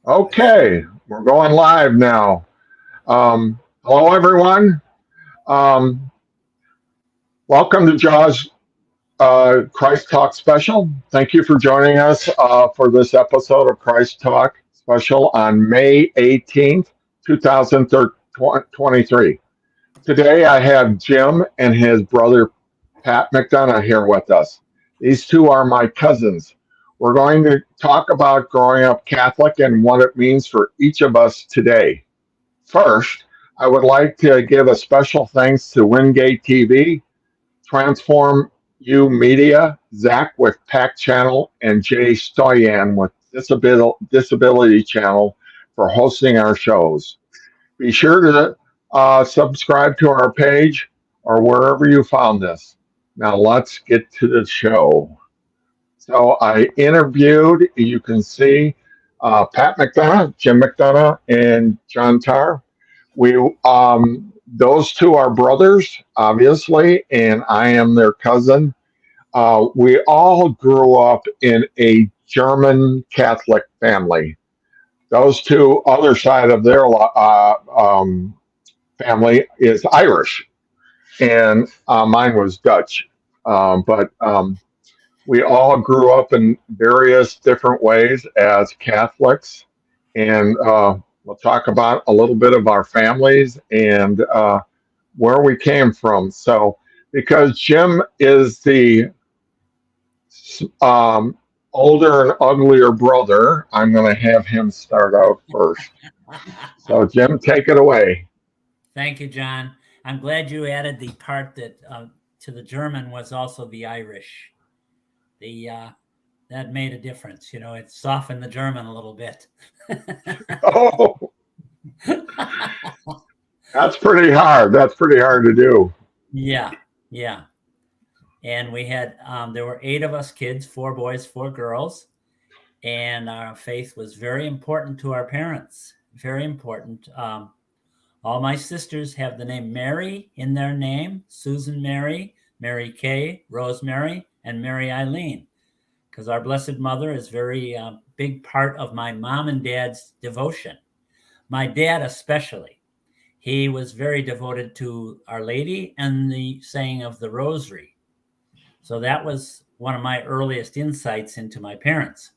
Okay, we're going live now. Hello, everyone. Um, Welcome to Jaws Christ Talk Special. Thank you for joining us for this episode of Christ Talk Special on May 18th, 2023. Today, I have Jim and his brother Pat McDonough here with us. These two are my cousins. We're going to talk about growing up Catholic and what it means for each of us today. First, I would like to give a special thanks to Wingate TV, Transform U Media, Zach with Pack Channel, and Jay Stoyan with Disability Channel for hosting our shows. Be sure to subscribe to our page or wherever you found this. Now let's get to the show. So I interviewed, you can see Pat McDonough, Jim McDonough, and John Tarr. We those two are brothers, obviously, and I am their cousin. We all grew up in a German Catholic family. Those two, other side of their family is Irish, and mine was Dutch. But we all grew up in various different ways as Catholics, and we'll talk about a little bit of our families and where we came from. So, because Jim is the older and uglier brother, I'm going to have him start out first. So, Jim, take it away. Thank you, John. I'm glad you added the part that to the German was also the Irish. That made a difference. You know, it softened the German a little bit. Oh, that's pretty hard. That's pretty hard to do. Yeah. And we had, there were 8 of us kids, 4 boys, 4 girls. And our faith was very important to our parents. Very important. All my sisters have the name Mary in their name: Susan Mary, Mary Kay, Rosemary, and Mary Eileen. Because our Blessed Mother is very big part of my mom and dad's devotion. My dad especially. He was very devoted to Our Lady and the saying of the Rosary. So that was one of my earliest insights into my parents.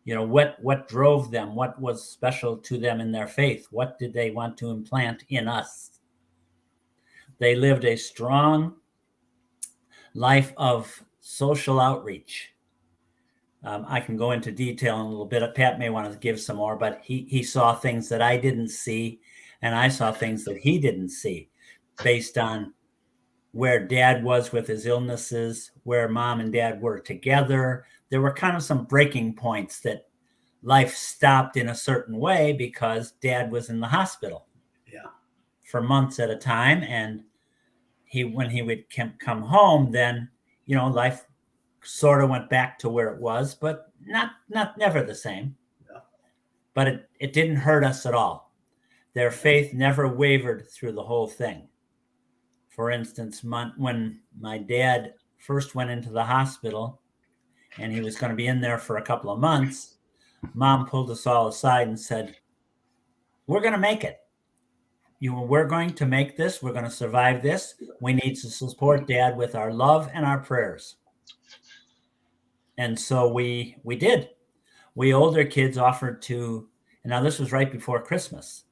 You know, what drove them? What was special to them in their faith? What did they want to implant in us? They lived a strong life of social outreach. I can go into detail in a little bit. Pat may want to give some more, but he saw things that I didn't see, and I saw things that he didn't see based on where dad was with his illnesses, where mom and dad were together. There were kind of some breaking points that life stopped in a certain way because dad was in the hospital for months at a time. And when he would come home, then, you know, life sort of went back to where it was, but not never the same. But it didn't hurt us at all. Their faith never wavered through the whole thing. For instance, when my dad first went into the hospital and he was going to be in there for a couple of months, Mom pulled us all aside and said, "We're going to make it. We're going to make this. We're going to survive this. We need to support Dad with our love and our prayers." And so we did. We older kids offered to, and now this was right before Christmas.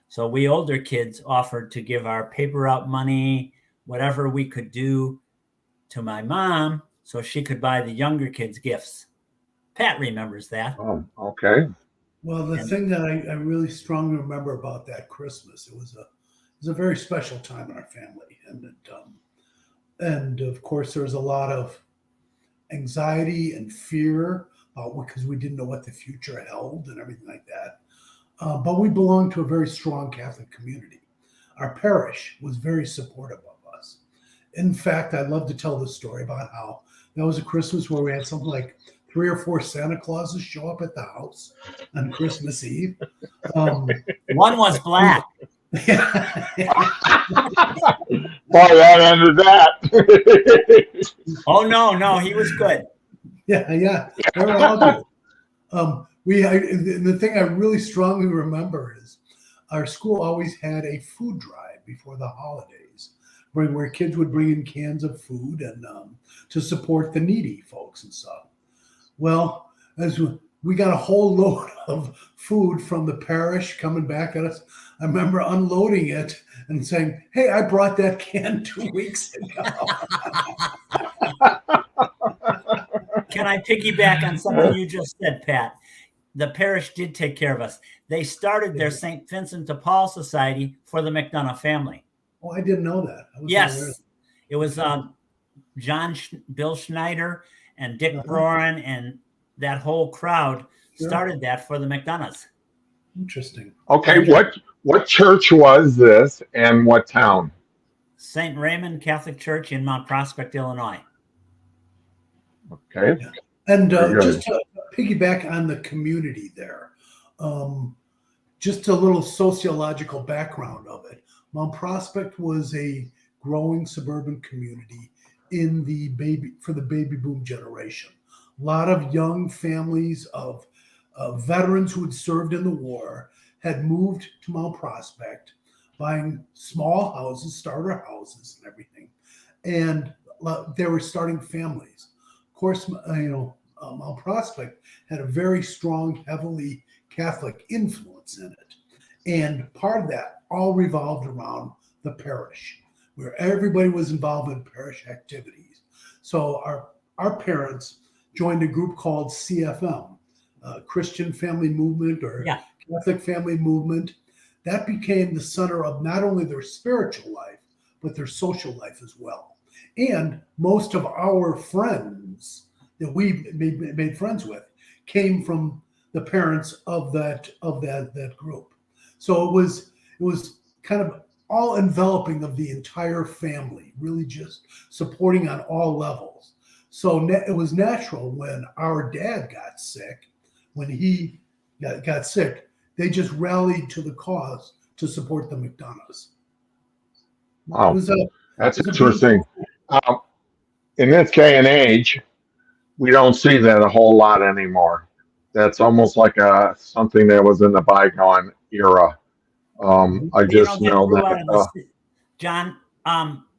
So we older kids offered to give our paper out money, whatever we could do, to my mom so she could buy the younger kids gifts. Pat remembers that. Oh, okay. Well, the thing that I really strongly remember about that Christmas, it was a very special time in our family, and of course there was a lot of anxiety and fear because we didn't know what the future held and everything like that. But we belonged to a very strong Catholic community. Our parish was very supportive of us. In fact, I love to tell this story about how that was a Christmas where we had something like 3 or 4 Santa Clauses show up at the house on Christmas Eve. One was black. Boy, that ended that. Oh, no, he was good. Yeah. They were all good. The thing I really strongly remember is our school always had a food drive before the holidays, where kids would bring in cans of food and to support the needy folks and stuff. Well, as we got a whole load of food from the parish coming back at us. I remember unloading it and saying, "Hey, I brought that can 2 weeks ago." Can I piggyback on something you just said, Pat? The parish did take care of us. They started their St. Vincent de Paul Society for the McDonough family. Oh, I didn't know that. Yes, it was Bill Schneider and Dick Broran and that whole crowd started that for the McDonoughs. Interesting. Okay, what church was this and what town? St. Raymond Catholic Church in Mount Prospect, Illinois. Okay. Yeah. And just to piggyback on the community there, just a little sociological background of it. Mount Prospect was a growing suburban community for the baby boom generation. A lot of young families of veterans who had served in the war had moved to Mount Prospect, buying small houses, starter houses, and everything, and they were starting families. Of course, Mount Prospect had a very strong, heavily Catholic influence in it, and part of that all revolved around the parish, where everybody was involved in parish activities. So our parents joined a group called CFM, Christian Family Movement or Catholic Family Movement. That became the center of not only their spiritual life, but their social life as well. And most of our friends that we made friends with came from the parents of that group. So it was kind of all enveloping of the entire family, really just supporting on all levels. So it was natural when our dad got sick, when he got sick, they just rallied to the cause to support the McDonoughs. Wow, that's interesting. In this day and age, we don't see that a whole lot anymore. That's almost like something that was in the bygone era. I just know that. John,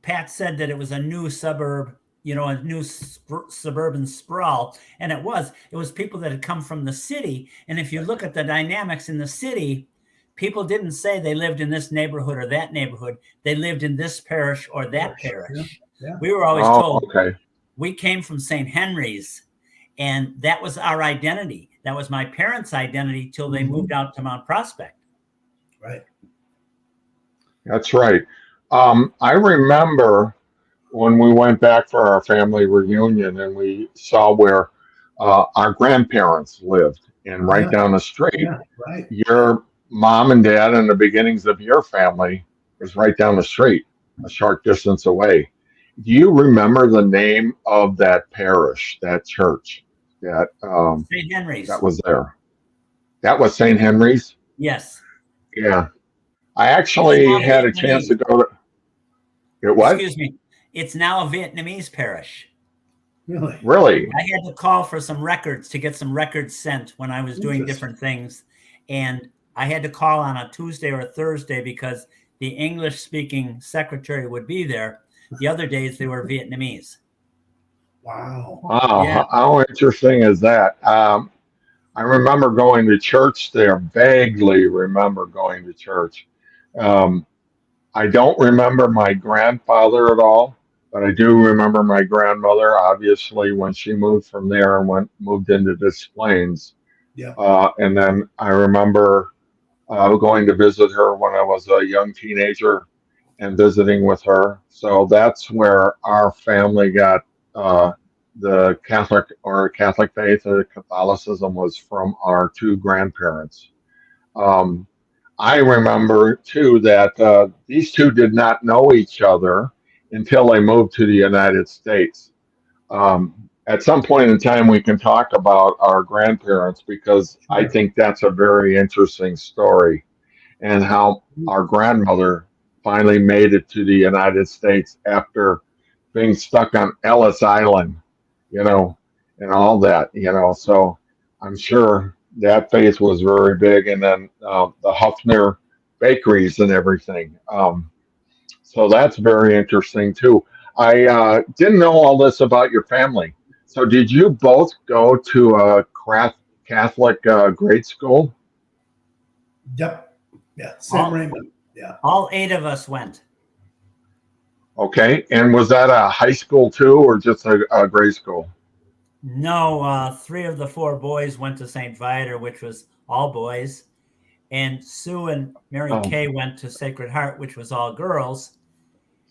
Pat said that it was a new suburb, a new suburban sprawl, and it was people that had come from the city. And if you look at the dynamics in the city, people didn't say they lived in this neighborhood or that neighborhood. They lived in this parish or that parish. Yeah. We were always told we came from St. Henry's, and that was our identity. That was my parents' identity till they moved out to Mount Prospect. Right. That's right. I remember when we went back for our family reunion and we saw where our grandparents lived, and right down the street, your mom and dad and the beginnings of your family was right down the street, a short distance away. Do you remember the name of that parish, that church, that St. Henry's that was there? That was St. Henry's? Yes. Yeah. I actually had a chance to go to it. What? Excuse me. It's now a Vietnamese parish. Really? I had to call for some records to get some records sent when I was doing different things. And I had to call on a Tuesday or a Thursday because the English-speaking secretary would be there. The other days they were Vietnamese. Wow. Wow. Yeah. How interesting is that? I remember going to church there, vaguely remember going to church. I don't remember my grandfather at all, but I do remember my grandmother, obviously, when she moved from there and moved into Des Plaines. Yeah. And then I remember going to visit her when I was a young teenager and visiting with her. So that's where our family got the Catholic faith or Catholicism was from our two grandparents. I remember too that these two did not know each other until they moved to the United States. At some point in time, we can talk about our grandparents because I think that's a very interesting story, and how our grandmother finally made it to the United States after being stuck on Ellis Island, and all that, So I'm sure that faith was very big, and then the Huffner bakeries and everything. So that's very interesting too. I didn't know all this about your family. So did you both go to a Catholic grade school? Yep. Yeah. St. All, Raymond. Yeah. all 8 of us went. Okay, and was that a high school too, or just a grade school? No, 3 of the 4 boys went to St. Viator, which was all boys. And Sue and Mary Oh, Kay went to Sacred Heart, which was all girls.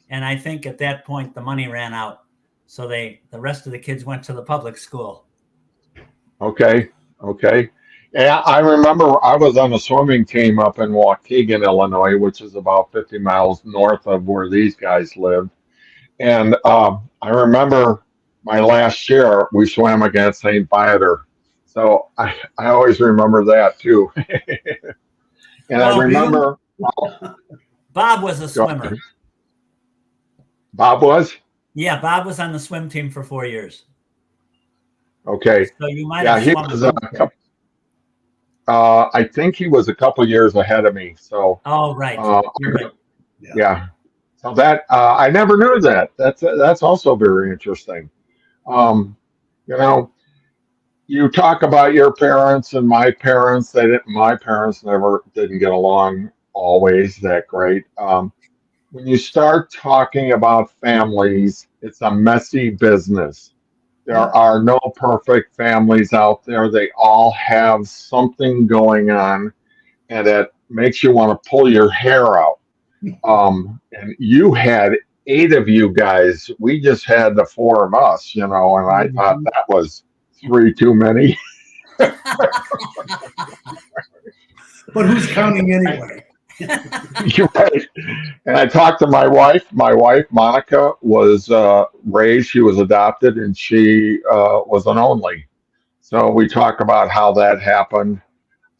And I think at that point the money ran out. So the rest of the kids went to the public school. okay, okay. Yeah, I remember I was on a swimming team up in Waukegan, Illinois, which is about 50 miles north of where these guys lived. And I remember my last year, we swam against St. Viator. So I always remember that too. And I Well, remember, Bob was a go swimmer. ahead. Bob was? Yeah, Bob was on the swim team for 4 years. Okay. So you might Yeah, have he swum. was I think he was a couple years ahead of me. So, Oh, right. uh, You're right. yeah. So that I never knew that. That's also very interesting. Um, you know, you talk about your parents and my parents. They didn't. My parents never didn't get along always that great. When you start talking about families, it's a messy business. There Yeah. are no perfect families out there. They all have something going on, and it makes you want to pull your hair out. And you had 8 of you guys. We just had the 4 of us, and I thought Mhm. that was 3 too many. But who's counting anyway? You're right. And I talked to my wife. My wife, Monica, was raised, she was adopted, and she was an only. So we talk about how that happened.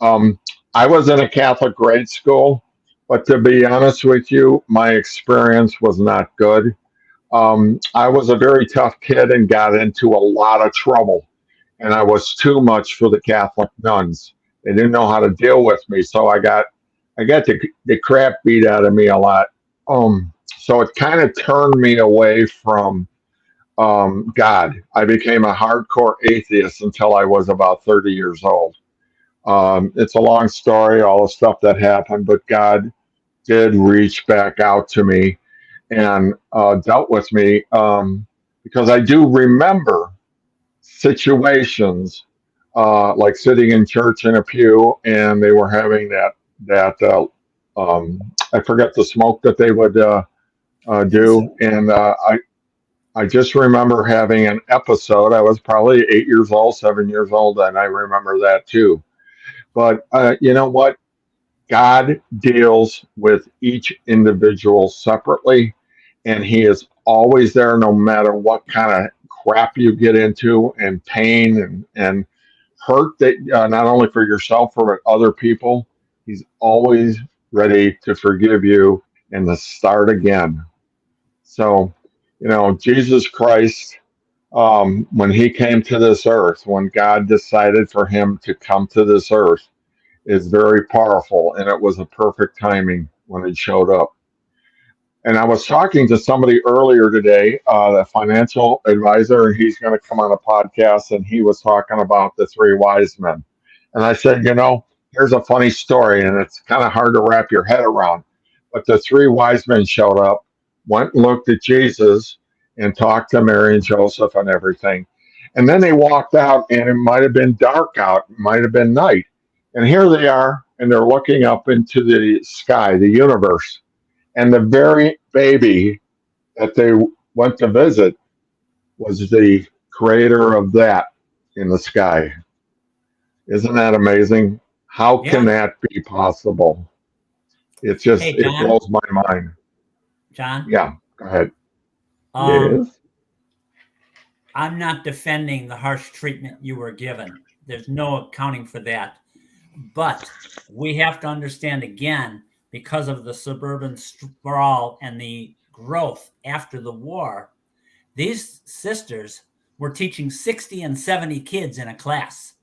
Um, I was in a Catholic grade school, but to be honest with you, my experience was not good. I was a very tough kid and got into a lot of trouble, and I was too much for the Catholic nuns. They didn't know how to deal with me, so I got the crap beat out of me a lot. So it kind of turned me away from God. I became a hardcore atheist until I was about 30 years old. It's a long story, all the stuff that happened, but God did reach back out to me and dealt with me because I do remember situations like sitting in church in a pew and they were having that I forget the smoke that they would do, Incense. and I just remember having an episode. I was probably 8 years old, 7 years old, and I remember that too. But you know what? God deals with each individual separately, and He is always there no matter what kind of crap you get into and pain and hurt that not only for yourself, but other people. He's always ready to forgive you and to start again. So, Jesus Christ, when He came to this earth, when God decided for Him to come to this earth, is very powerful, and it was a perfect timing when it showed up. And I was talking to somebody earlier today, the financial advisor, and he's going to come on a podcast, and he was talking about the 3 wise men. And I said, here's a funny story, and it's kind of hard to wrap your head around. But the 3 wise men showed up, went and looked at Jesus, and talked to Mary and Joseph and everything. And then they walked out, and it might have been dark out, it might have been night. And here they are, and they're looking up into the sky, the universe. And the very baby that they went to visit was the creator of that in the sky. Isn't that amazing? How Yeah. can that be possible? Hey, It John. blows my mind. John. Yeah, go ahead. Um, Yes. I'm not defending the harsh treatment you were given. There's no accounting for that. But we have to understand again, because of the suburban sprawl and the growth after the war, these sisters were teaching 60 and 70 kids in a class.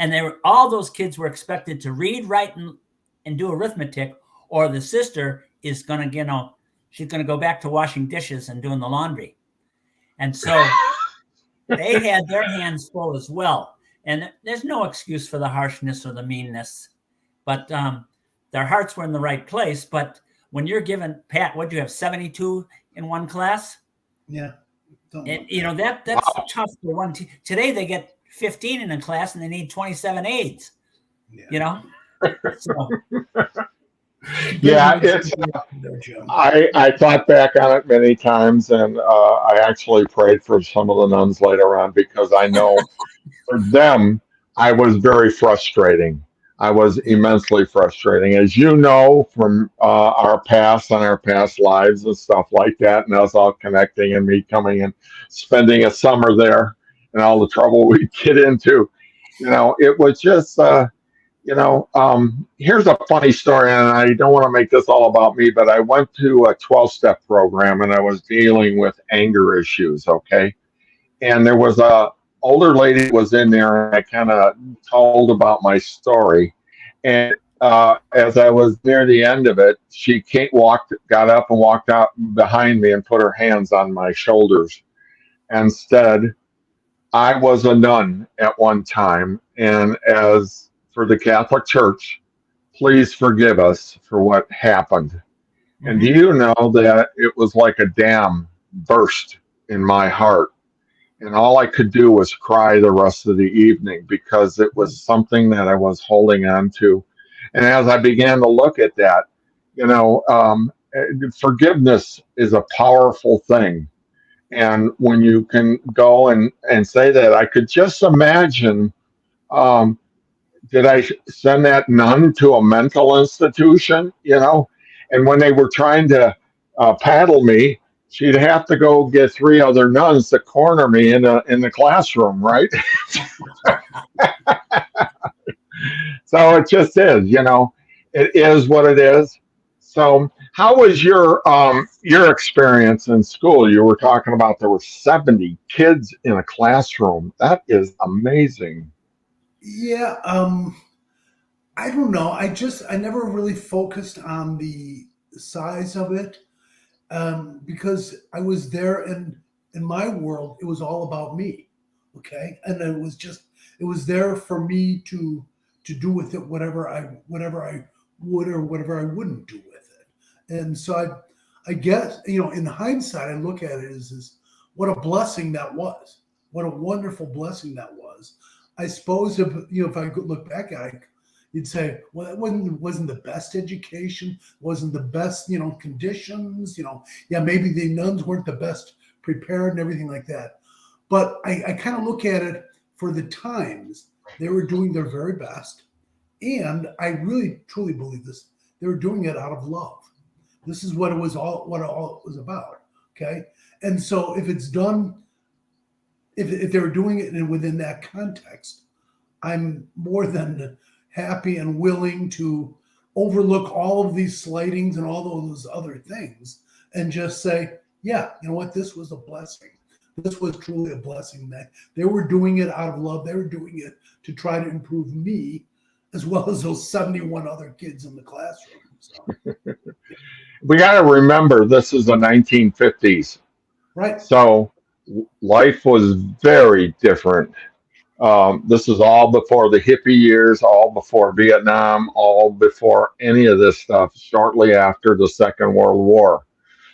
And all those kids were expected to read, write, and do arithmetic, or the sister is going to, she's going to go back to washing dishes and doing the laundry. And so they had their hands full as well. And there's no excuse for the harshness or the meanness, but their hearts were in the right place. But when you're given, Pat, what do you have, 72 in one class? Yeah. And, that's tough for one team. Today they get 15 in a class and they need 27 aides. Yeah. So. Yeah, I thought back on it many times, and I actually prayed for some of the nuns later on, because I know for them I was very frustrating. I was immensely frustrating, as you know, from our past and our past lives and stuff like that, and us all connecting and me coming and spending a summer there and all the trouble we'd get into. It was just. Here's a funny story, and I don't want to make this all about me, but I went to a 12-step program and I was dealing with anger issues, okay? And there was a older lady who was in there, and I kind of told about my story. And as I was near the end of it, she got up and walked out behind me and put her hands on my shoulders and said, I was a nun at one time, and as for the Catholic Church, please forgive us for what happened. Mm-hmm. And do you know that it was like a dam burst in my heart? And all I could do was cry the rest of the evening, because it was something that I was holding on to. And as I began to look at that, forgiveness is a powerful thing. And when you can go and say that, I could just imagine, did I send that nun to a mental institution, And when they were trying to paddle me, she'd have to go get 3 other nuns to corner me in the classroom, right? So it just is, it is what it is. So how was your experience in school? You were talking about there were 70 kids in a classroom. That is amazing. Yeah, I don't know. I never really focused on the size of it, because I was there, and in my world, it was all about me. Okay, and it was there for me to do with it whatever I would or whatever I wouldn't do with it. And so I guess, in hindsight, I look at it as what a blessing that was. What a wonderful blessing that was. I suppose if I could look back at it, you'd say, well, that wasn't the best education, wasn't the best, conditions, yeah, maybe the nuns weren't the best prepared and everything like that. But I kind of look at it for the times. They were doing their very best. And I really, truly believe this. They were doing it out of love. This is what it was was about. Okay. And so if it's done, if they were doing it within that context, I'm more than happy and willing to overlook all of these slightings and all those other things and just say, yeah, you know what? This was a blessing. This was truly a blessing. That they were doing it out of love. They were doing it to try to improve me, as well as those 71 other kids in the classroom. So. We got to remember, this is the 1950s. Right. So life was very different. This is all before the hippie years, all before Vietnam, all before any of this stuff, shortly after the Second World War.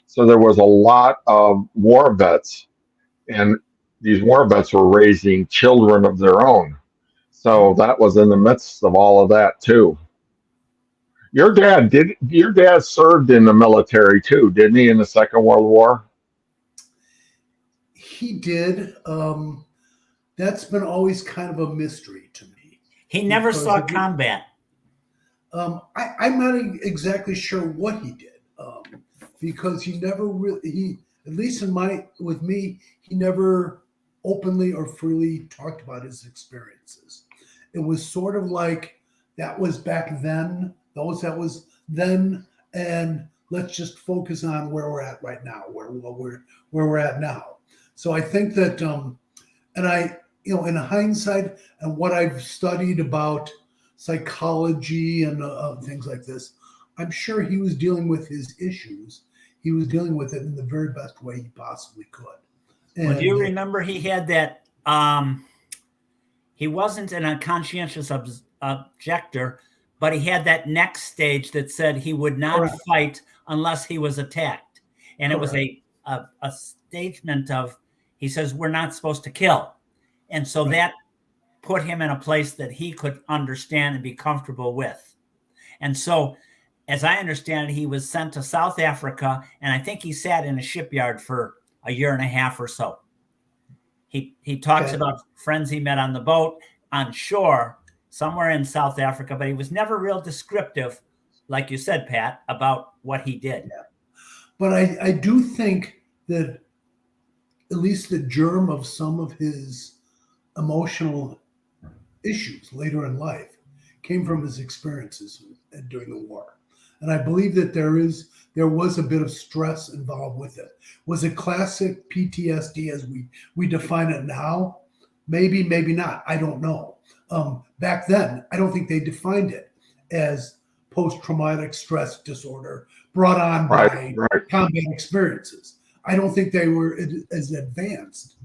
So there was a lot of war vets, and these war vets were raising children of their own. So that was in the midst of all of that too. Your dad served in the military too, didn't he, in the Second World War? He did. That's been always kind of a mystery to me. He never saw combat. I'm not exactly sure what he did, because he never really, at least with me, he never openly or freely talked about his experiences. It was sort of like that was back then, that was then, and let's just focus on where we're at right now, where we're at now. So I think that, and in hindsight and what I've studied about psychology and things like this, I'm sure he was dealing with his issues. He was dealing with it in the very best way he possibly could. And well, do you remember he had that? He wasn't an unconscientious objector, but he had that next stage that said he would not Correct. fight unless he was attacked. And Correct. it was a statement of, he says, we're not supposed to kill. And so Right. that put him in a place that he could understand and be comfortable with. And so, as I understand it, he was sent to South Africa, and I think he sat in a shipyard for a year and a half or so. He talks about friends he met on the boat, on shore, somewhere in South Africa, but he was never real descriptive, like you said, Pat, about what he did. Yeah. But I do think that at least the germ of some of his emotional issues later in life came from his experiences during the war. And I believe that there was a bit of stress involved with it. Was it classic PTSD as we define it now? Maybe, maybe not. I don't know. Back then, I don't think they defined it as post-traumatic stress disorder brought on by combat experiences. I don't think they were as advanced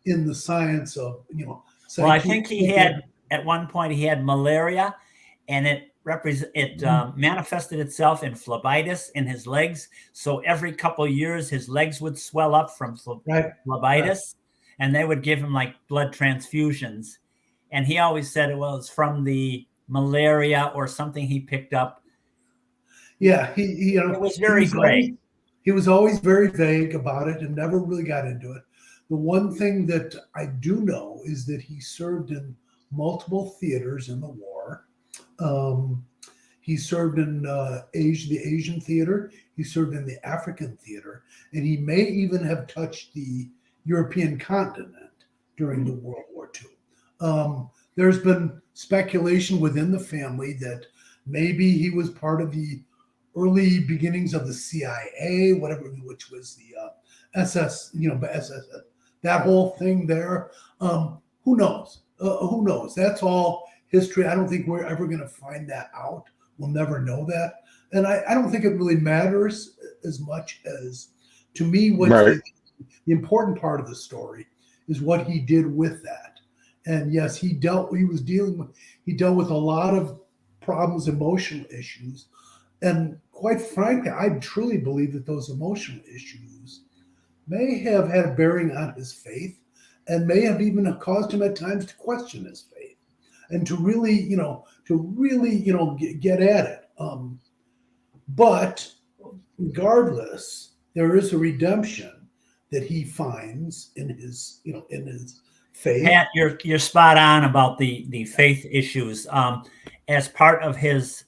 in the science of, Well, I think he had, at one point, he had malaria, and it manifested itself in phlebitis in his legs. So every couple of years, his legs would swell up from phlebitis, and they would give him like blood transfusions. And he always said it was from the malaria or something he picked up. Yeah, he it was very gray. He was always very vague about it and never really got into it. The one thing that I do know is that he served in multiple theaters in the war. He served in the Asian theater. He served in the African theater, and he may even have touched the European continent during the World War II. There's been speculation within the family that maybe he was part of the early beginnings of the CIA, which was the SS, that whole thing there. Who knows? Who knows? That's all history. I don't think we're ever going to find that out. We'll never know that. And I don't think it really matters as much as, to me, what's the important part of the story is what he did with that. And yes, he dealt with a lot of problems, emotional issues. And quite frankly, I truly believe that those emotional issues may have had a bearing on his faith and may have even caused him at times to question his faith and to really, get at it. But regardless, there is a redemption that he finds in his faith. Pat, you're spot on about the faith issues. As part of his,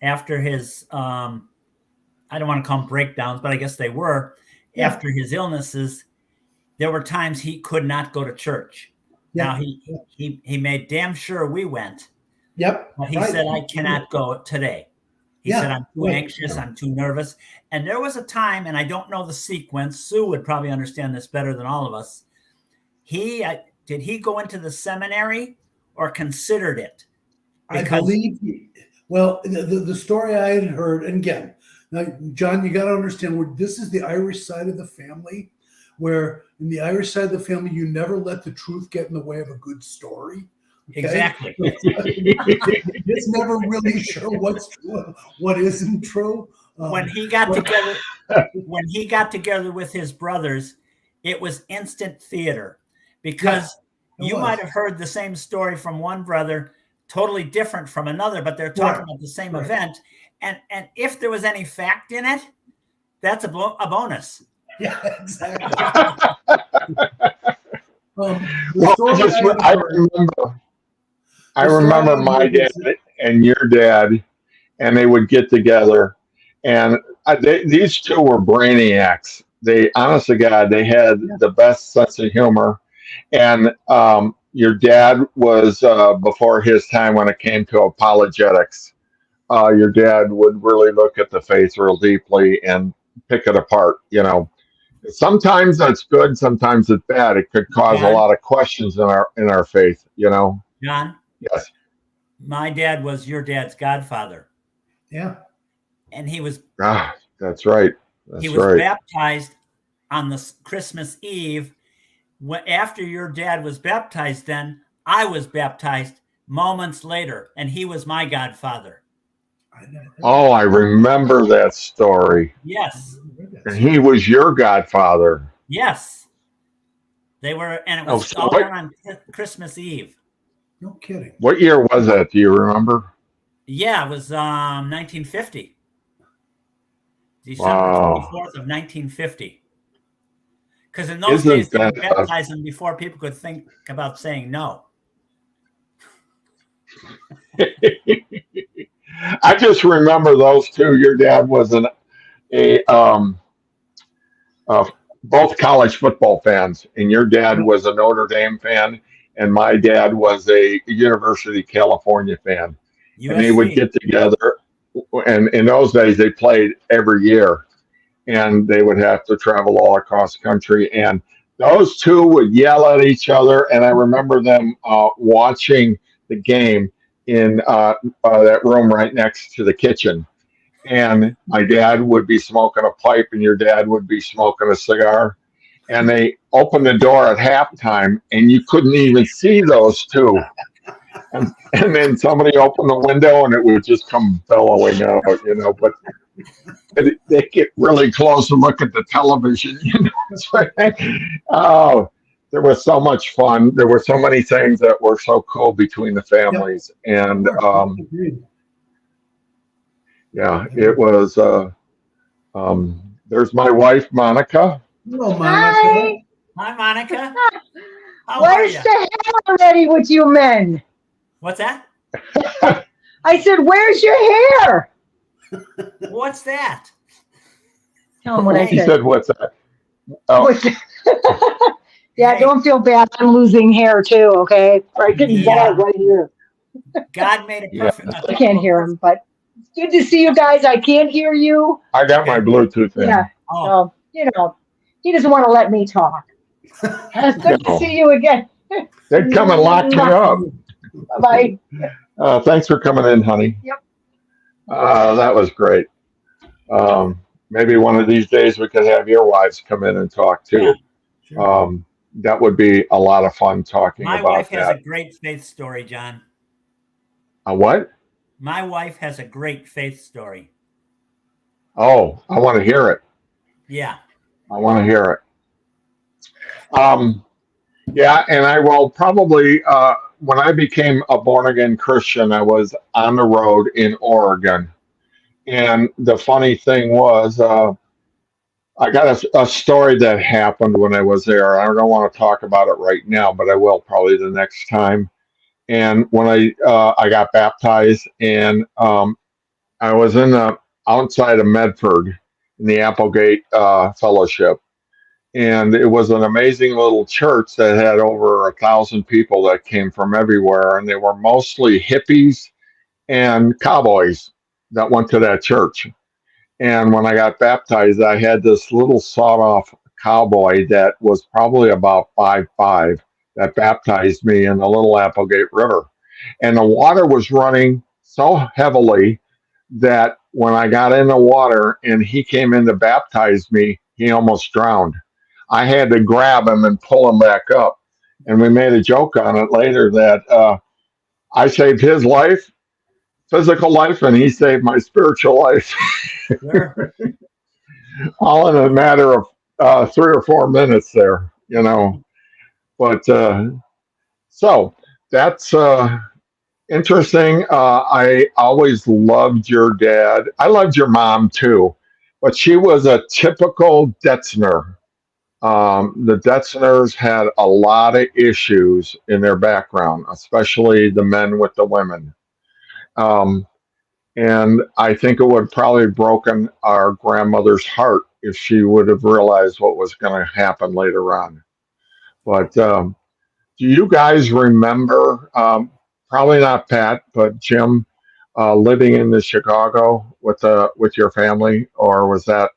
after his, I don't want to call them breakdowns, but I guess they were, after his illnesses, there were times he could not go to church. Now he made damn sure we went. Yep. But he said, I cannot go today. He said, I'm too anxious. I'm too nervous. And there was a time, and I don't know the sequence. Sue would probably understand this better than all of us. Did he go into the seminary or considered it? Because, I believe, the story I had heard, and again, now, John, you got to understand, this is the Irish side of the family, where in the Irish side of the family, you never let the truth get in the way of a good story. Okay? Exactly. It's never really sure what's true, what isn't true. When he got together with his brothers, it was instant theater, because you might have heard the same story from one brother, totally different from another, but they're talking about the same event. And if there was any fact in it, that's a bonus. Yeah, exactly. I remember my dad and your dad, and they would get together, and these two were brainiacs. They, honest to God, they had the best sense of humor. And your dad was before his time when it came to apologetics. Your dad would really look at the faith real deeply and pick it apart, Sometimes that's good, sometimes it's bad. It could cause a John, lot of questions in our faith, you know. John, Yes. my dad was your dad's godfather, Yeah. and Ah, that's right. he That's was right. baptized on the Christmas Eve. After your dad was baptized, then I was baptized moments later, and he was my godfather. Oh, I remember that story. Yes, And he was your godfather. yes, they were, and it Oh, was so all done on Christmas Eve. No kidding. what year was that? Do you remember? Yeah, it was 1950, December Wow. 24th of 1950. Because in those days, Isn't they that would baptize them before people could think about saying no. I just remember those two. Your dad was a uh, both college football fans, and your dad Yep. was a Notre Dame fan, and my dad was a University of California fan. And they would USC. get together, and in those days they played every year, and they would have to travel all across the country. And those two would yell at each other. And I remember them watching the game in that room right next to the kitchen. And my dad would be smoking a pipe, and your dad would be smoking a cigar. And they opened the door at halftime, and you couldn't even see those two. And then somebody opened the window, and it would just come bellowing out, you know. But they get really close and look at the television. You know, it's like, oh, there was so much fun. There were so many things that were so cool between the Yep. families, and Agreed. yeah, it was. There's my wife, Monica. Hello, Monica. Hi. Hi, Monica. How are Where's you? the hair already with you men? What's that? I said, where's your hair? What's that? Tell him what I He said. said, "What's that?" Oh, What's- yeah, Hey. don't feel bad. I'm losing hair too, okay? Right, getting Yeah. bald right here. God made a Yeah. perfect. I can't hear him, but it's good to see you guys. I can't hear you. I got my Bluetooth in. Yeah, Oh, so, he doesn't want to let me talk. It's good No. to see you again. They'd come and lock me up. Bye-bye. Thanks for coming in, honey. Yep. That was great. Maybe one of these days we could have your wives come in and talk too. Yeah. Sure. That would be a lot of fun talking my about wife has that. a great faith story, John. A what? My wife has a great faith story. Oh, I want to hear it. Yeah. I want to hear it. Yeah, and I will probably, when I became a born again Christian, I was on the road in Oregon. And the funny thing was, I got a story that happened when I was there. I don't want to talk about it right now, but I will probably the next time. And when I got baptized, and I was in the outside of Medford in the Applegate Fellowship, and it was an amazing little church that had over 1,000 people that came from everywhere, and they were mostly hippies and cowboys that went to that church. And when I got baptized, I had this little sawed-off cowboy that was probably about 5'5" that baptized me in the Little Applegate River. And the water was running so heavily that when I got in the water and he came in to baptize me, he almost drowned. I had to grab him and pull him back up. And we made a joke on it later that I saved his life, physical life, and he saved my spiritual life. Sure. All in a matter of 3 or 4 minutes there, you know. But so that's interesting. I always loved your dad. I loved your mom too, but she was a typical Detzner. The Detzners had a lot of issues in their background, especially the men with the women. Um, and I think it would probably have broken our grandmother's heart if she would have realized what was going to happen later on. But do you guys remember, probably not Pat, but Jim, living in the Chicago with your family, or was that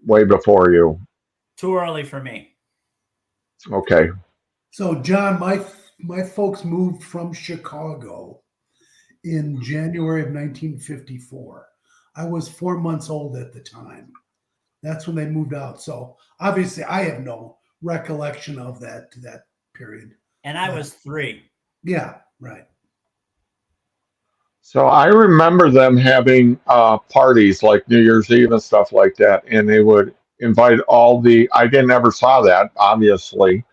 way before you? Too early for me. Okay. So, John, my folks moved from Chicago in January of 1954. I was 4 months old at the time. That's when they moved out. So obviously, I have no recollection of that period. And I was 3. Yeah, right. So I remember them having parties like New Year's Eve and stuff like that, and they would invite all the. I didn't ever saw that, obviously,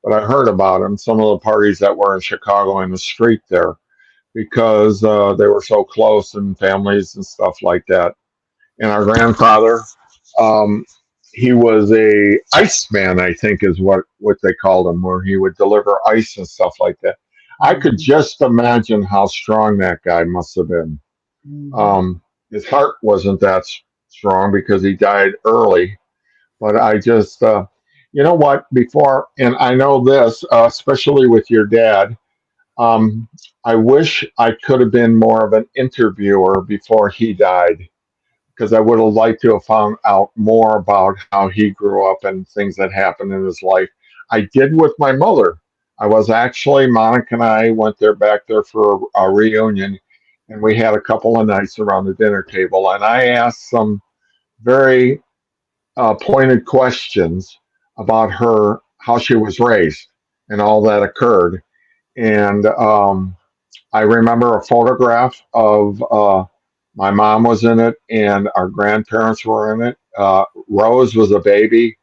but I heard about them. Some of the parties that were in Chicago in the street there, because they were so close and families and stuff like that. And our grandfather, um, he was a iceman, I think is what they called him, where he would deliver ice and stuff like that. I could just imagine how strong that guy must have been. Mhm. His heart wasn't that strong because he died early, but I just, you know what, before, and I know this, especially with your dad, um, I wish I could have been more of an interviewer before he died because I would have liked to have found out more about how he grew up and things that happened in his life. I did with my mother. I was actually, Monica and I went there back there for a reunion, and we had a couple of nights around the dinner table, and I asked some very pointed questions about her, how she was raised, and all that occurred. And I remember a photograph of my mom was in it, and our grandparents were in it. Rose was a baby,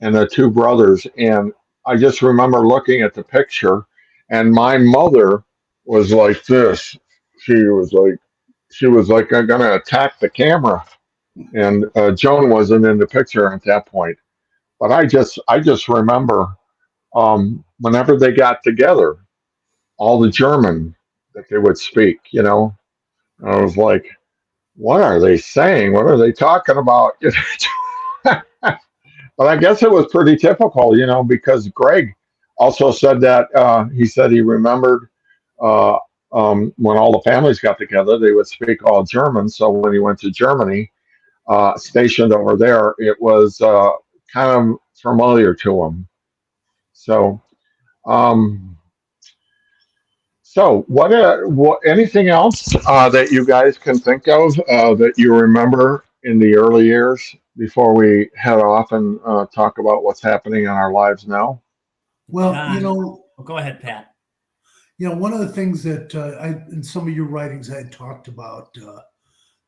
and the two brothers. And I just remember looking at the picture, and my mother was like this. She was like going to attack the camera, and Joan wasn't in the picture at that point. But I just remember whenever they got together, all the German that they would speak. You know, I was like, what are they saying? What are they talking about? But I guess it was pretty typical, you know, because Greg also said that he said he remembered uh, when all the families got together, they would speak all German. So when he went to Germany, stationed over there, it was kind of familiar to him. So, um, what anything else that you guys can think of that you remember in the early years before we head off and talk about what's happening in our lives now? Well, John, go ahead, Pat. one of the things that in some of your writings I had talked about,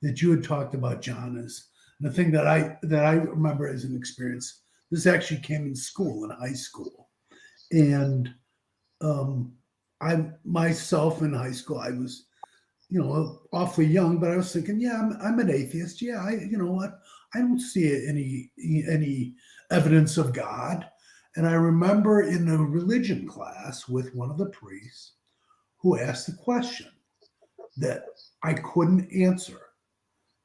that you had talked about, John, is the thing that I remember as an experience. This actually came in school, in high school, and um, I myself in high school, I was, awfully young, but I was thinking, yeah, I'm an atheist. Yeah, you know what? I don't see any evidence of God. And I remember in a religion class with one of the priests who asked the question that I couldn't answer.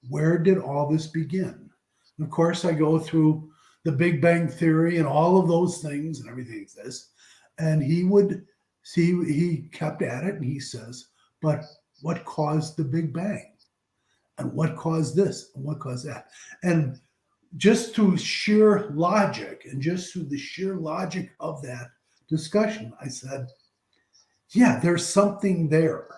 Where did all this begin? And of course, I go through the Big Bang Theory and all of those things and everything exists. And he kept at it and he says, but what caused the Big Bang? And what caused this? And what caused that? And just through sheer logic and just through the sheer logic of that discussion, I said, yeah, there's something there.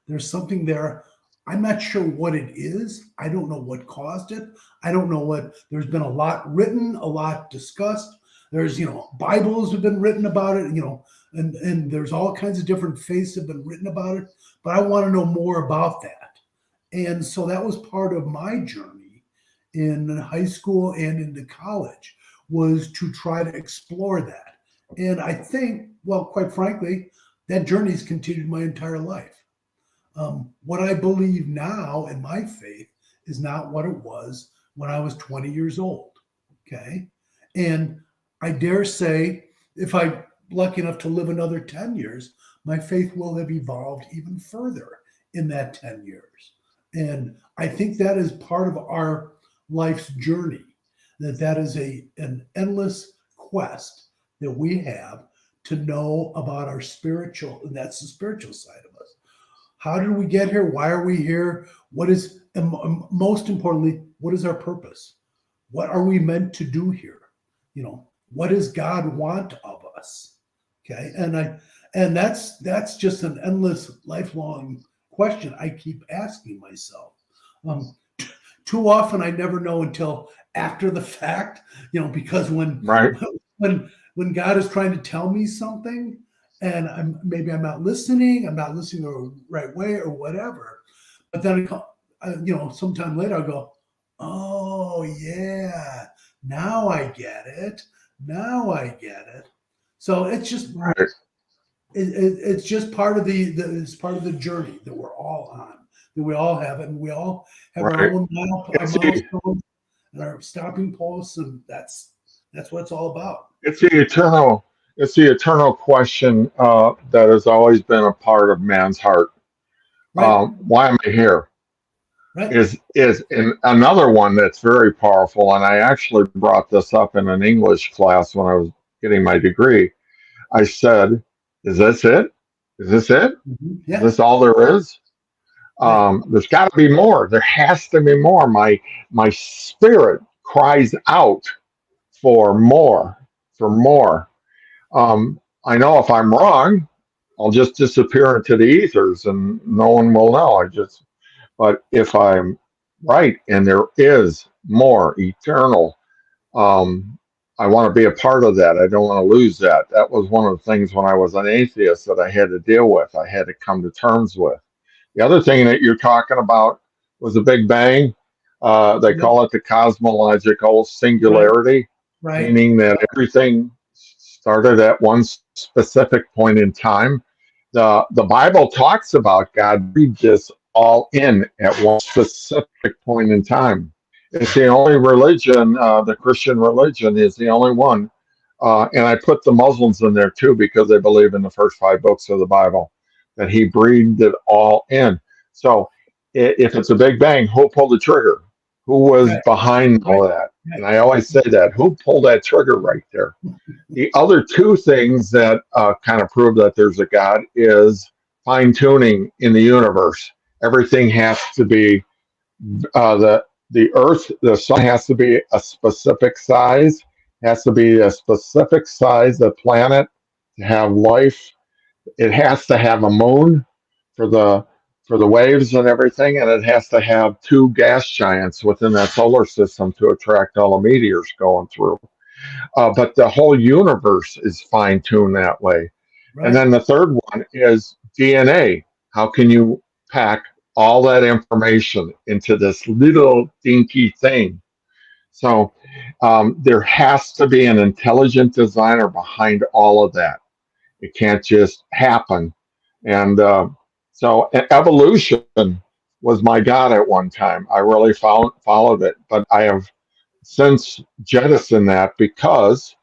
There's something there. I'm not sure what it is. I don't know what caused it. I don't know there's been a lot written, a lot discussed. There's, Bibles have been written about it, and there's all kinds of different faiths have been written about it. But I want to know more about that. And so that was part of my journey in high school and into college, was to try to explore that. And I think, well, quite frankly, that journey has continued my entire life. What I believe now in my faith is not what it was when I was 20 years old. Okay. And I dare say, if I'm lucky enough to live another 10 years, my faith will have evolved even further in that 10 years. And I think that is part of our life's journey, that is an endless quest that we have to know about our spiritual, and that's the spiritual side of us. How did we get here? Why are we here? What is, and most importantly, what is our purpose? What are we meant to do here? what does God want of us? Okay. And that's just an endless, lifelong question I keep asking myself. Too often I never know until after the fact, because Right. when God is trying to tell me something and I'm not listening the right way or whatever. But then, sometime later I'll go, oh yeah, now I get it. So it's just Right. it's just part of it's part of the journey that we're all on, that we all have it, and we all have our Right. own It's the, milestones and our stopping posts, and that's what it's all about. it's the eternal question that has always been a part of man's heart. Right. Why am I here? Right. Is in another one that's very powerful, and I actually brought this up in an English class when I was getting my degree. I said, "Is this it? Is this it? Mhm. Is Yeah. this all there is? Right. There's got to be more. There has to be more. My spirit cries out for more, for more. I know if I'm wrong, I'll just disappear into the ethers, and no one will know. But if I'm right, and there is more eternal, um, I want to be a part of that. I don't want to lose that. That was one of the things when I was an atheist that I had to deal with. I had to come to terms with. The other thing that you're talking about was the Big Bang. They Yep. call it the cosmological Right. singularity, Right. meaning that everything started at one specific point in time. The Bible talks about God breathed this all in at one specific point in time. It's the only religion, the Christian religion is the only one. And I put the Muslims in there too because they believe in the first 5 books of the Bible that he breathed it all in. So if it's a big bang, who pulled the trigger? Who was Right. behind all Right. that? Right. And I always say that. Who pulled that trigger right there? The other two things that kind of prove that there's a God is fine tuning in the universe. Everything has to be the Earth, the sun has to be a specific size, has to be a specific size, the planet to have life. It has to have a moon for the waves and everything, and it has to have two gas giants within that solar system to attract all the meteors going through. But the whole universe is fine tuned that way. And Right. then the third one is DNA. How can you pack all that information into this little dinky thing? So there has to be an intelligent designer behind all of that. It can't just happen. And so evolution was my God at one time. I really followed it, but I have since jettisoned that because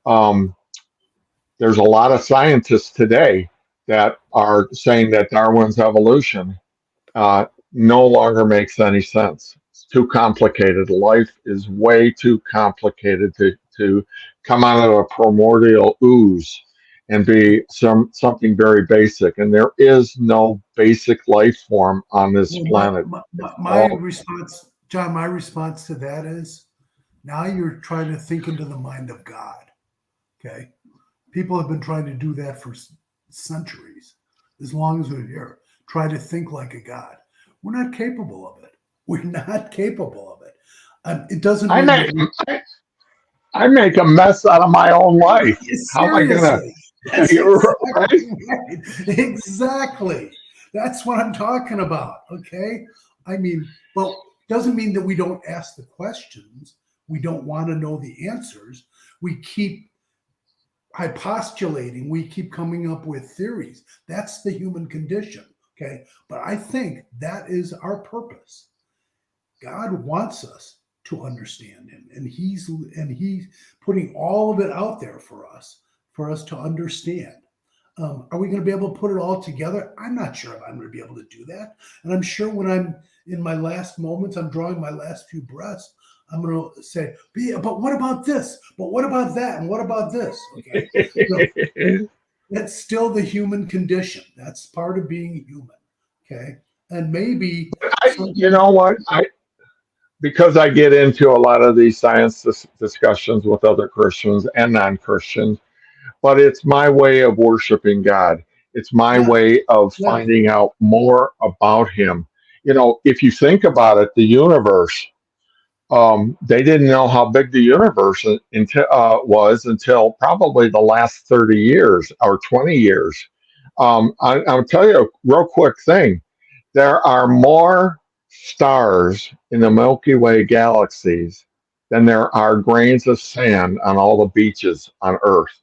um, there's a lot of scientists today that are saying that Darwin's evolution uh, no longer makes any sense. It's too complicated. Life is way too complicated to come out of a primordial ooze and be something very basic. And there is no basic life form on this Well, planet. my response, John, my response to that is now you're trying to think into the mind of God. Okay. People have been trying to do that for centuries, as long as we're here. Try to think like a God. We're not capable of it. We're not capable of it. It doesn't I mean make that I make a mess out of my own life. How am I gonna? seriously. That's You're right. exactly right. Exactly. That's what I'm talking about. Okay. I mean, but doesn't mean that we don't ask the questions. We don't want to know the answers. We keep hypostulating, we keep coming up with theories. That's the human condition. Okay. But I think that is our purpose. God wants us to understand him, and he's putting all of it out there for us to understand. Are we going to be able to put it all together? I'm not sure if I'm going to be able to do that. And I'm sure when I'm in my last moments, I'm drawing my last few breaths, I'm going to say, but what about this? But what about that? And what about this? Okay. So that's still the human condition. That's part of being human. Okay. And maybe You know what? because I get into a lot of these science discussions with other Christians and non-Christians, but it's my way of worshiping God. It's my Yeah. way of Yeah. finding out more about Him. You know, if you think about it, the universe, they didn't know how big the universe was until probably the last 30 years or 20 years. I'll tell you a real quick thing. There are more stars in the Milky Way galaxies than there are grains of sand on all the beaches on Earth.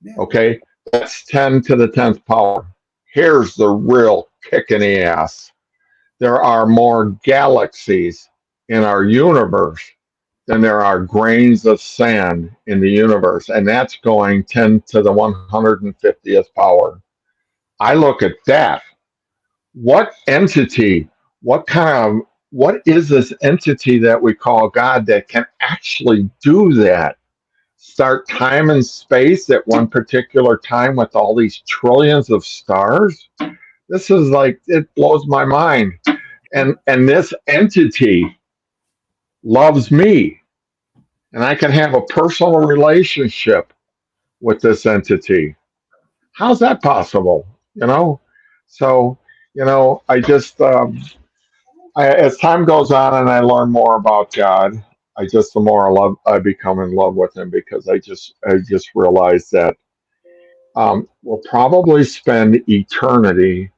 Yeah. Okay? That's 10 to the 10th power. Here's the real kick in the ass. There are more galaxies in our universe than there are grains of sand in the universe. And that's going 10 to the 150th power. I look at that. What entity, what is this entity that we call God that can actually do that? Start time and space at one particular time with all these trillions of stars? This is like, it blows my mind. And this entity loves me, and I can have a personal relationship with this entity. How's that possible? You know? So, I just, as time goes on and I learn more about God, the more I become in love with Him, because I just realize that we'll probably spend eternity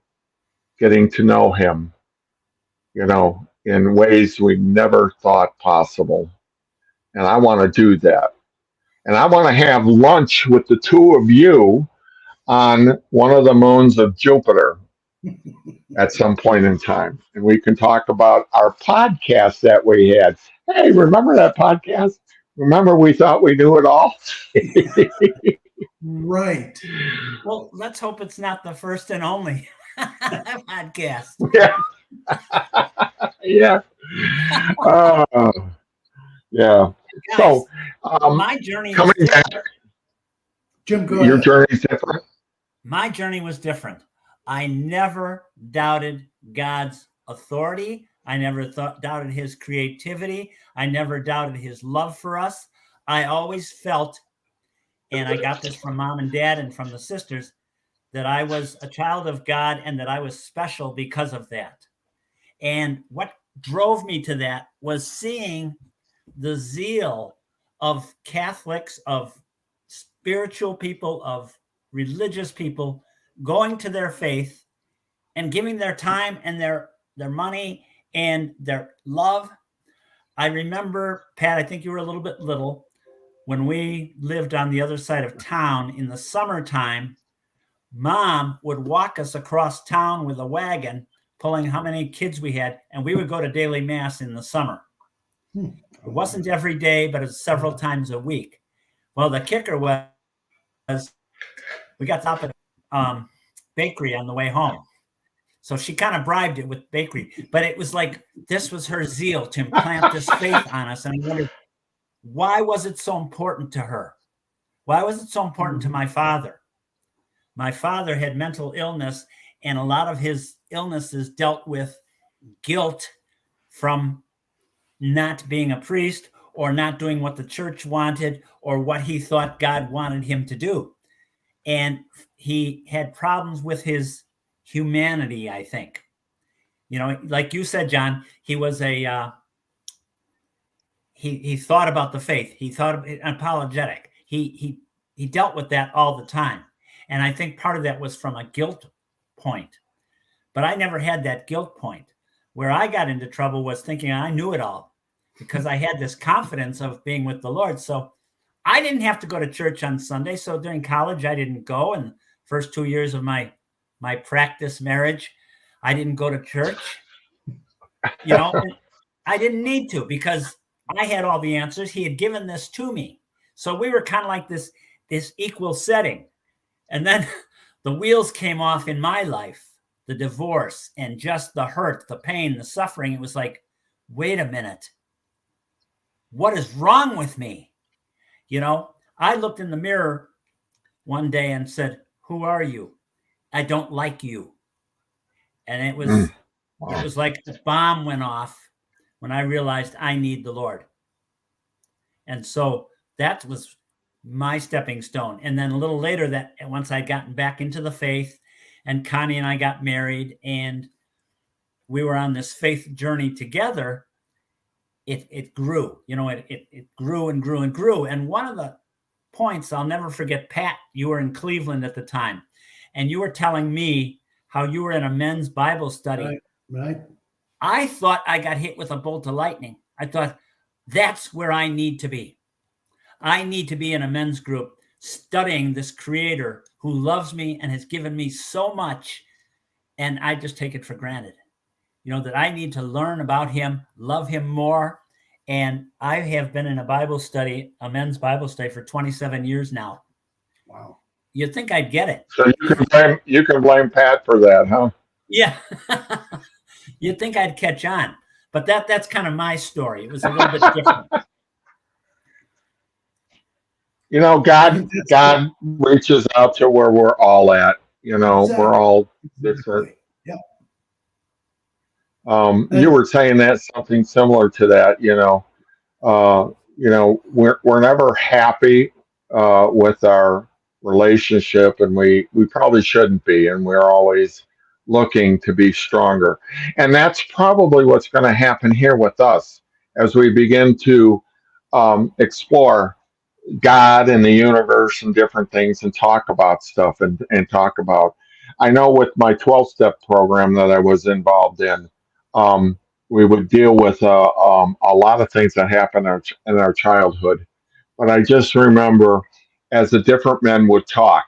getting to know Him, in ways we never thought possible. And I want to do that. And I want to have lunch with the two of you on one of the moons of Jupiter at some point in time. And we can talk about our podcast that we had. Hey, remember that podcast? Remember we thought we knew it all? Right. Well, let's hope it's not the first and only podcast. Yeah. Yeah. Yeah. Guys, So, my journey coming was back, different. Jim, go your ahead. journey's different. My journey was different. I never doubted God's authority. I never doubted His creativity. I never doubted His love for us. I always felt, and I got this from Mom and Dad and from the sisters, that I was a child of God and that I was special because of that. And what drove me to that was seeing the zeal of Catholics, of spiritual people, of religious people going to their faith and giving their time and their money and their love. I remember, Pat, I think you were a little bit little, when we lived on the other side of town in the summertime. Mom would walk us across town with a wagon, pulling how many kids we had, and we would go to daily mass in the summer. It wasn't every day, but it was several times a week. Well, the kicker was we got to stop at a bakery on the way home. So she kind of bribed it with bakery. But it was like, this was her zeal to implant this faith on us. And I wondered, why was it so important to her? Why was it so important to my father? My father had mental illness, and a lot of his illnesses dealt with guilt from not being a priest or not doing what the church wanted or what he thought God wanted him to do. And he had problems with his humanity, I think. Like you said, John, he was he thought about the faith. He thought apologetic. He dealt with that all the time. And I think part of that was from a guilt point. But I never had that guilt point. Where I got into trouble was thinking I knew it all, because I had this confidence of being with the Lord. So I didn't have to go to church on Sunday. So during college, I didn't go. And the first 2 years of my practice marriage, I didn't go to church. I didn't need to, because I had all the answers. He had given this to me. So we were kind of like this equal setting. And then the wheels came off in my life, the divorce and just the hurt, the pain, the suffering. It was like, wait a minute. What is wrong with me? I looked in the mirror one day and said, who are you? I don't like you. And it was like the bomb went off. when I realized I need the Lord. And so that was my stepping stone. And then a little later, that once I'd gotten back into the faith, and Connie and I got married, and we were on this faith journey together, it grew. It grew and grew and grew. And one of the points I'll never forget, Pat, you were in Cleveland at the time, and you were telling me how you were in a men's Bible study. Right. I thought I got hit with a bolt of lightning. I thought, that's where I need to be. I need to be in a men's group studying this creator who loves me and has given me so much. And I just take it for granted, that I need to learn about him, love him more. And I have been in a men's Bible study for 27 years now. Wow. You'd think I'd get it. So you can blame Pat for that, huh? Yeah. You'd think I'd catch on. But that's kind of my story. It was a little bit different. God reaches out to where we're all at. Exactly. We're all different. Yeah. You were saying that something similar to that. We're never happy with our relationship, and we probably shouldn't be, and we're always looking to be stronger. And that's probably what's going to happen here with us as we begin to explore God and the universe and different things, and talk about stuff, and talk about. I know with my 12-step program that I was involved in, we would deal with a lot of things that happened in our childhood. But I just remember as the different men would talk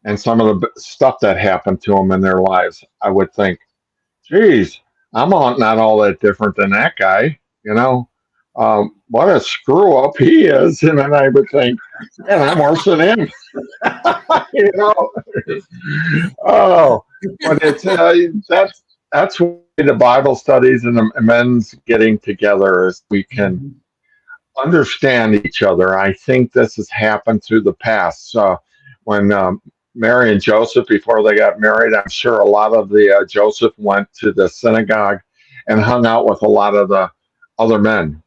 and some of the stuff that happened to them in their lives, I would think, geez, I'm not all that different than that guy, what a screw up he is. And then I would think, man, I'm worse than him. Oh, but it's that's why the Bible studies and the men's getting together is we can understand each other. I think this has happened through the past. When Mary and Joseph, before they got married, I'm sure a lot of the Joseph went to the synagogue and hung out with a lot of the other men,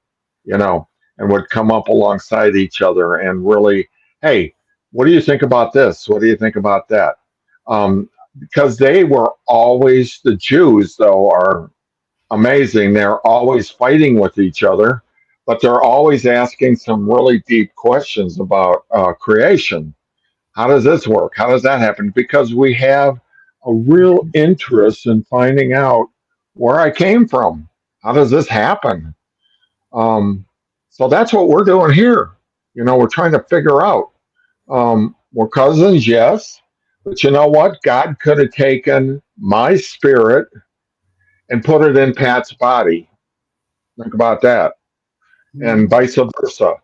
and would come up alongside each other and really, hey, what do you think about this? What do you think about that? Because they were always, the Jews, though, are amazing. They're always fighting with each other, but they're always asking some really deep questions about creation. How does this work? How does that happen? Because we have a real interest in finding out where I came from. How does this happen? So that's what we're doing here. We're trying to figure out. We're cousins, yes, but you know what? God could have taken my spirit and put it in Pat's body. Think about that. And vice versa.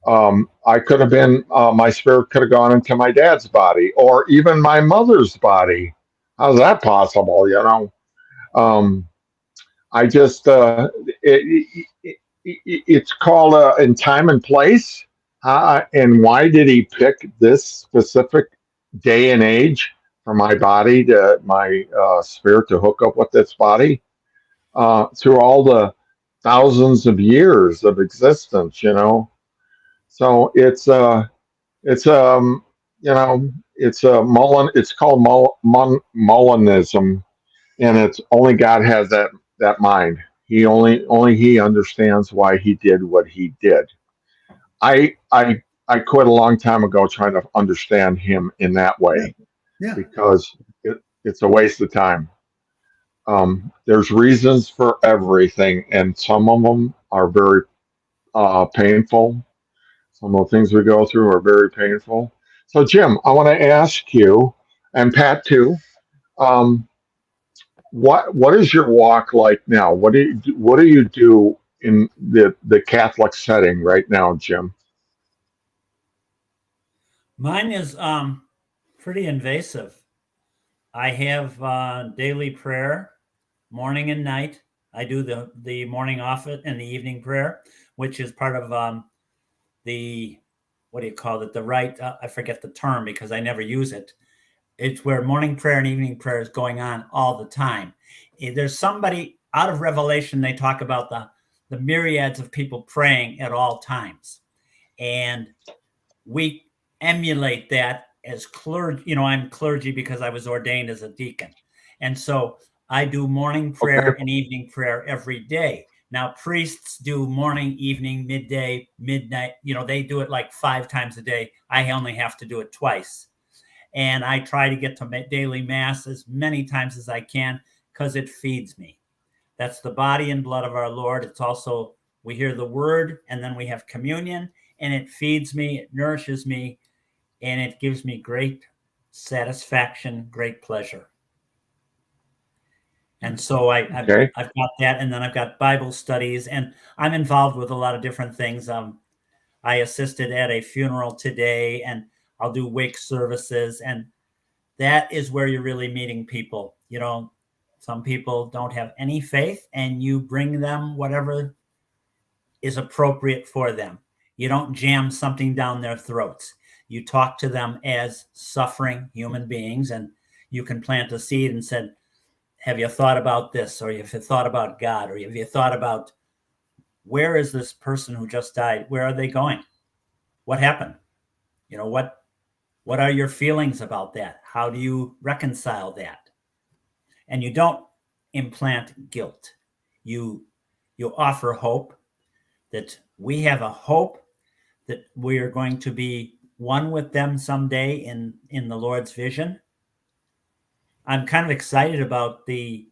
I could have been, my spirit could have gone into my dad's body, or even my mother's body. How's that possible? I just, it's called in time and place. And why did he pick this specific day and age for my body, to my spirit to hook up with this body through all the thousands of years of existence? So it's it's called Molinism, and it's only God has that mind. Only he understands why he did what he did. I quit a long time ago trying to understand him in that way. Yeah. Because it's a waste of time. There's reasons for everything, and some of them are very painful. Some of the things we go through are very painful. So, Jim, I want to ask you, and Pat too, what is your walk like now? What do you do in the Catholic setting right now, Jim? Mine is pretty invasive. I have daily prayer, morning and night. I do the morning office and the evening prayer, which is part of the, what do you call it? The rite. I forget the term because I never use it. It's where morning prayer and evening prayer is going on all the time. There's somebody out of Revelation. They talk about the myriads of people praying at all times. And we emulate that as clergy. I'm clergy because I was ordained as a deacon. And so I do morning prayer and evening prayer every day. Now, priests do morning, evening, midday, midnight. They do it like 5 times a day. I only have to do it twice. And I try to get to daily mass as many times as I can because it feeds me. That's the body and blood of our Lord. It's also, we hear the word and then we have communion, and it feeds me, it nourishes me, and it gives me great satisfaction, great pleasure. And so I've got that, and then I've got Bible studies, and I'm involved with a lot of different things. I assisted at a funeral today, and I'll do wake services, and that is where you're really meeting people. Some people don't have any faith, and you bring them whatever is appropriate for them. You don't jam something down their throats. You talk to them as suffering human beings, and you can plant a seed and said, have you thought about this? Or have you thought about God? Or have you thought about, where is this person who just died? Where are they going? What happened? What are your feelings about that? How do you reconcile that? And you don't implant guilt. You offer hope, that we have a hope that we are going to be one with them someday in the Lord's vision. I'm kind of excited about the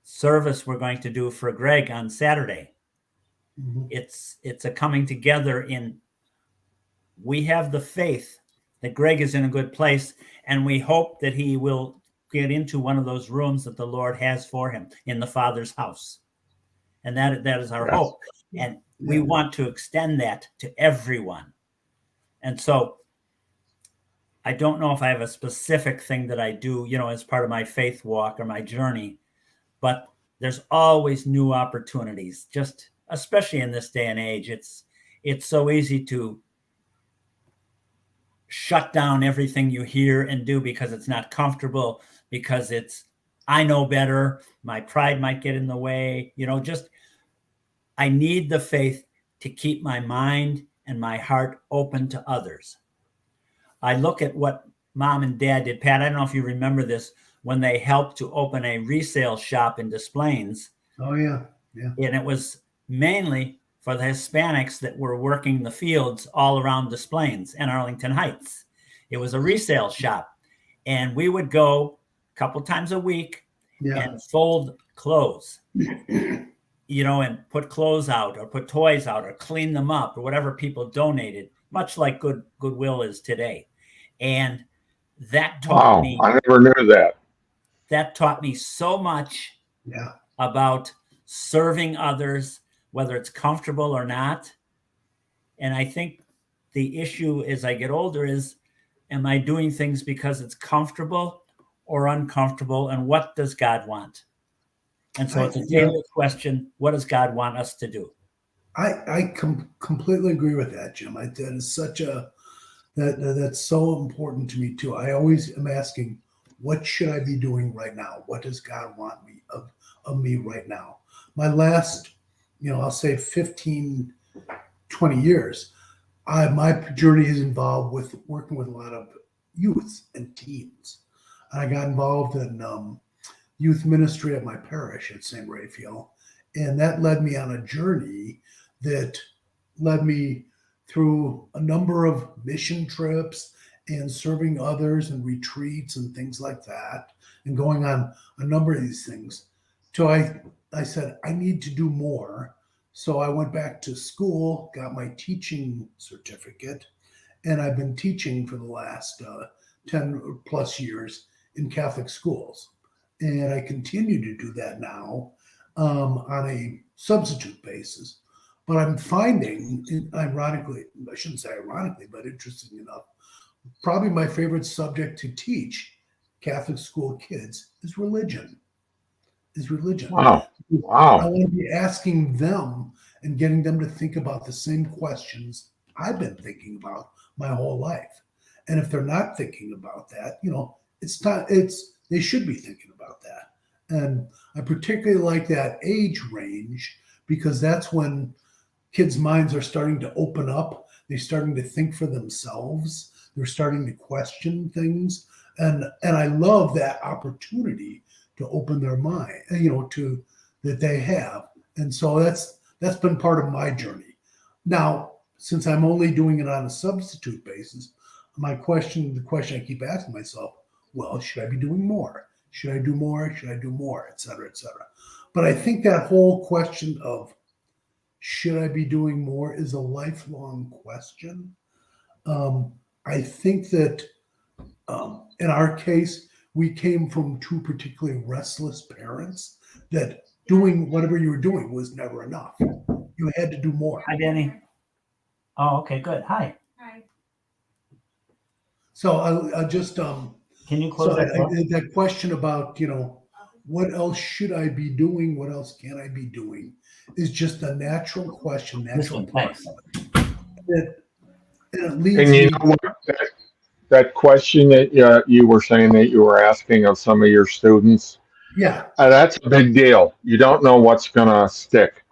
service we're going to do for Greg on Saturday. Mm-hmm. It's a coming together we have the faith that Greg is in a good place, and we hope that he will get into one of those rooms that the Lord has for him in the Father's house. And that is our hope. And we want to extend that to everyone. And so I don't know if I have a specific thing that I do, as part of my faith walk or my journey, but there's always new opportunities, just especially in this day and age. It's so easy to shut down everything you hear and do because it's not comfortable, because I know better. My pride might get in the way, I need the faith to keep my mind and my heart open to others. I look at what Mom and Dad did. Pat, I don't know if you remember this, when they helped to open a resale shop in Des Plaines. Oh, yeah. Yeah. And it was mainly for the Hispanics that were working the fields all around Des Plaines and Arlington Heights. It was a resale shop. And we would go a couple times a week and fold clothes. And put clothes out or put toys out or clean them up or whatever people donated, much like Goodwill is today. And that taught me. I never knew that. That taught me so much about serving others, whether it's comfortable or not. And I think the issue as I get older is, am I doing things because it's comfortable or uncomfortable? And what does God want? And so it's a daily question. What does God want us to do? I completely agree with that, Jim. That is that's so important to me too. I always am asking, what should I be doing right now? What does God want me of me right now? My last, I'll say 15, 20 years, my journey is involved with working with a lot of youth and teens. And I got involved in youth ministry at my parish at St. Raphael. And that led me on a journey that led me through a number of mission trips and serving others and retreats and things like that, and going on a number of these things. So I said, I need to do more. So I went back to school, got my teaching certificate, and I've been teaching for the last 10 plus years in Catholic schools. And I continue to do that now on a substitute basis. But I'm finding, ironically, I shouldn't say ironically, but interesting enough, probably my favorite subject to teach Catholic school kids is religion. Wow. I want to be asking them and getting them to think about the same questions I've been thinking about my whole life. And if they're not thinking about that, they should be thinking about that. And I particularly like that age range because that's when kids' minds are starting to open up. They're starting to think for themselves. They're starting to question things. And I love that opportunity to open their mind, to that they have. And so that's been part of my journey. Now, since I'm only doing it on a substitute basis, the question I keep asking myself, well, should I be doing more? Should I do more? Should I do more? Et cetera, et cetera. But I think that whole question of should I be doing more is a lifelong question. I think that in our case, we came from two particularly restless parents that doing whatever you were doing was never enough. You had to do more. Hi, Danny. Oh, okay, good. Hi. Hi. So I just Can you close that door? that question about what else should I be doing? What else can I be doing? Is just a natural question. Natural Thanks. It leads And me. you know what? That question that you were saying that you were asking of some of your students, Yeah. that's a big deal. You don't know what's going to stick.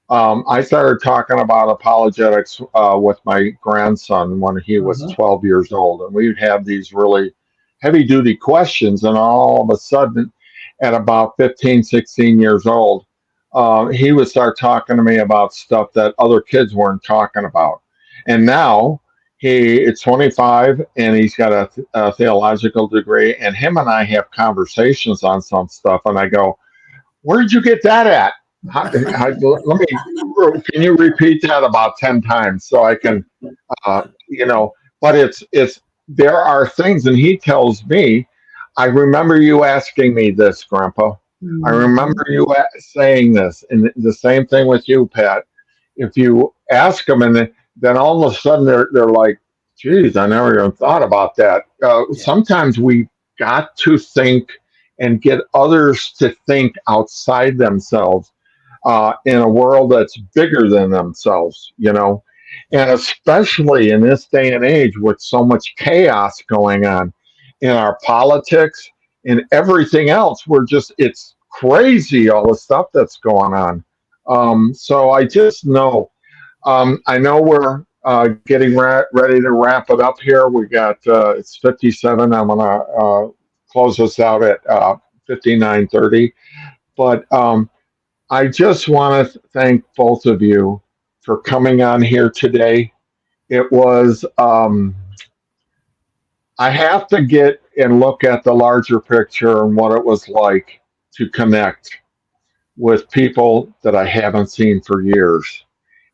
I started talking about apologetics with my grandson when he was 12 years old, and we'd have these really heavy-duty questions, and all of a sudden, at about 15, 16 years old, he would start talking to me about stuff that other kids weren't talking about. And now it's 25, and he's got a theological degree, and him and I have conversations on some stuff, and I go, "Where did you get that at? Can you repeat that about 10 times so I can, but there are things," and he tells me, "I remember you asking me this, Grandpa. I remember you saying this," and the same thing with you, Pat. If you ask them, and then all of a sudden they're like, "Geez, I never even thought about that." Sometimes we got to think and get others to think outside themselves in a world that's bigger than themselves, and especially in this day and age with so much chaos going on in our politics and everything else. It's crazy, all the stuff that's going on. So I just know, I know we're getting ready to wrap it up here. We got, it's 57. I'm going to close us out at 59:30. But I just want to thank both of you for coming on here today. It was, I have to get and look at the larger picture and what it was like to connect with people that I haven't seen for years,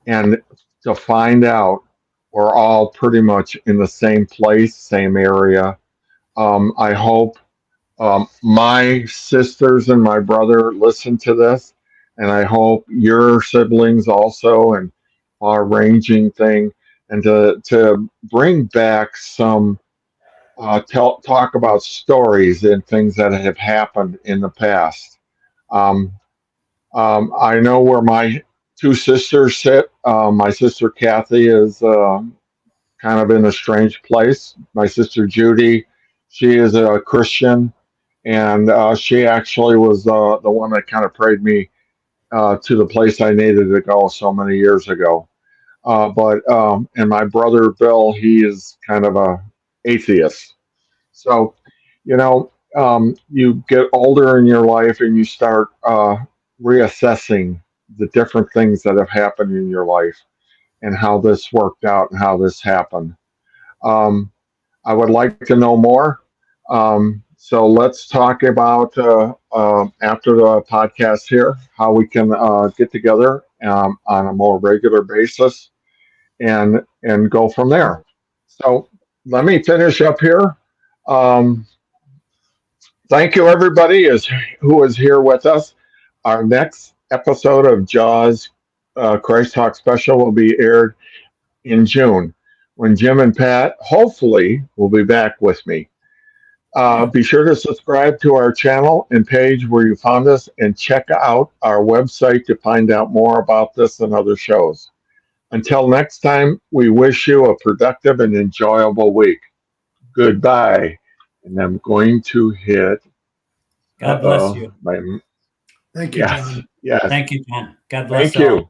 and to find out we're all pretty much in the same place, same area. I hope my sisters and my brother listen to this, and I hope your siblings also, and our ranging thing, and to bring back some talk about stories and things that have happened in the past. I know where my two sisters sit. My sister Kathy is kind of in a strange place. My sister Judy, she is a Christian, and she actually was the one that kind of prayed me to the place I needed to go so many years ago. And my brother Bill, he is kind of a atheist. So, you get older in your life and you start reassessing the different things that have happened in your life and how this worked out and how this happened. I would like to know more. So let's talk about after the podcast here, how we can get together on a more regular basis and go from there. So let me finish up here. Thank you, everybody who is here with us. Our next episode of Jaws Christ Talk Special will be aired in June, when Jim and Pat hopefully will be back with me. Be sure to subscribe to our channel and page where you found us, and check out our website to find out more about this and other shows. Until next time, we wish you a productive and enjoyable week. Goodbye. And I'm going to hit. God bless you. Thank you, John. Yes. Thank you, John. God bless Thank all. you.